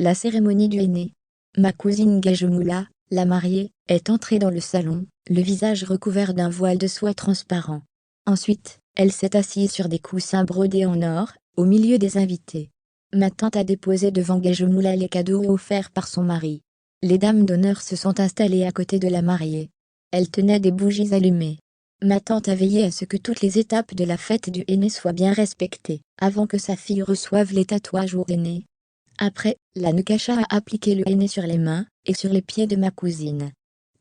La cérémonie du henné. Ma cousine Gajemoula, la mariée, est entrée dans le salon, le visage recouvert d'un voile de soie transparent. Ensuite, elle s'est assise sur des coussins brodés en or, au milieu des invités. Ma tante a déposé devant Gajemoula les cadeaux offerts par son mari. Les dames d'honneur se sont installées à côté de la mariée. Elle tenait des bougies allumées. Ma tante a veillé à ce que toutes les étapes de la fête du henné soient bien respectées, avant que sa fille reçoive les tatouages au henné. Après, la Nukasha a appliqué le henné sur les mains et sur les pieds de ma cousine.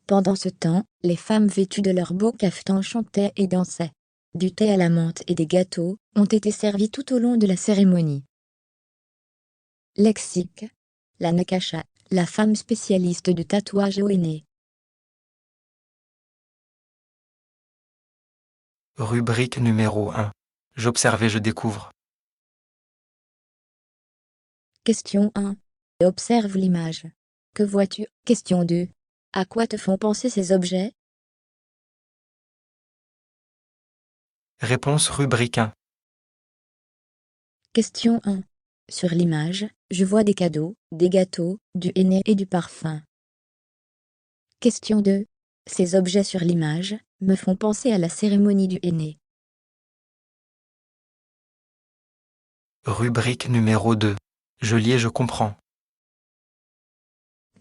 Pendant ce temps, les femmes vêtues de leurs beaux caftans chantaient et dansaient. Du thé à la menthe et des gâteaux ont été servis tout au long de la cérémonie. Lexique. La Nukasha, la femme spécialiste de tatouage au henné. Rubrique numéro 1. J'observe et je découvre. Question 1. Observe l'image. Que vois-tu? Question 2. À quoi te font penser ces objets? Réponse rubrique 1. Question 1. Sur l'image, je vois des cadeaux, des gâteaux, du henné et du parfum. Question 2. Ces objets sur l'image me font penser à la cérémonie du henné. Rubrique numéro 2. Je lis et je comprends.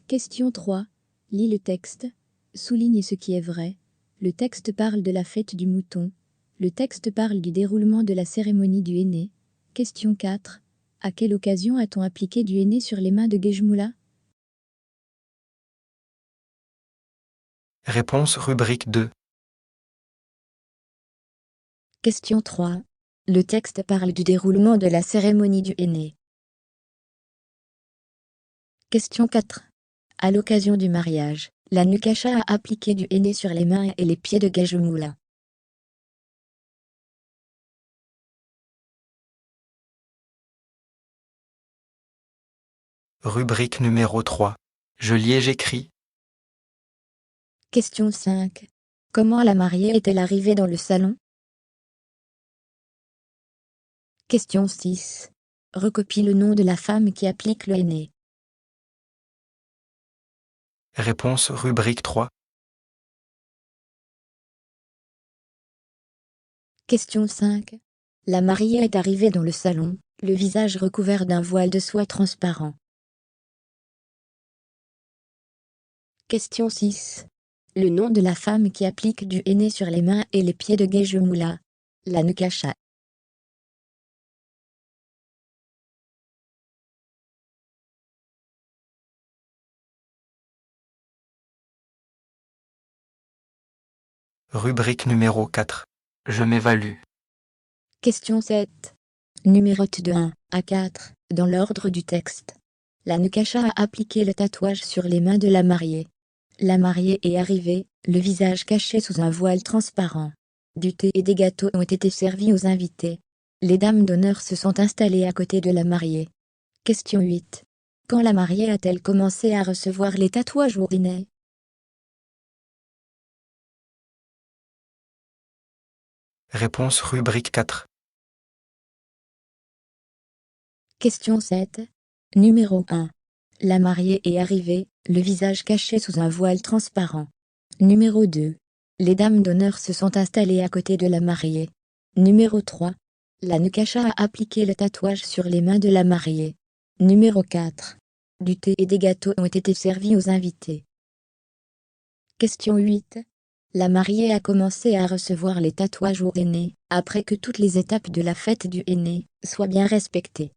Question 3. Lis le texte. Souligne ce qui est vrai. Le texte parle de la fête du mouton. Le texte parle du déroulement de la cérémonie du henné. Question 4. À quelle occasion a-t-on appliqué du henné sur les mains de Gajemoula? Réponse rubrique 2. Question 3. Le texte parle du déroulement de la cérémonie du henné. Question 4. À l'occasion du mariage, la Nukasha a appliqué du henné sur les mains et les pieds de Gajemoula. Rubrique numéro 3. Je lis et j'écris. Question 5. Comment la mariée est-elle arrivée dans le salon? Question 6. Recopie le nom de la femme qui applique le henné. Réponse rubrique 3. Question 5. La mariée est arrivée dans le salon, le visage recouvert d'un voile de soie transparent. Question 6. Le nom de la femme qui applique du henné sur les mains et les pieds de Gajemoula. La Nukasha. Rubrique numéro 4. Je m'évalue. Question 7. Numérote de 1 à 4, dans l'ordre du texte. La Nukasha a appliqué le tatouage sur les mains de la mariée. La mariée est arrivée, le visage caché sous un voile transparent. Du thé et des gâteaux ont été servis aux invités. Les dames d'honneur se sont installées à côté de la mariée. Question 8. Quand la mariée a-t-elle commencé à recevoir les tatouages au henné? Réponse rubrique 4. Question 7. Numéro 1. La mariée est arrivée, le visage caché sous un voile transparent. Numéro 2. Les dames d'honneur se sont installées à côté de la mariée. Numéro 3. La Nukasha a appliqué le tatouage sur les mains de la mariée. Numéro 4. Du thé et des gâteaux ont été servis aux invités. Question 8. La mariée a commencé à recevoir les tatouages au henné, après que toutes les étapes de la fête du henné soient bien respectées.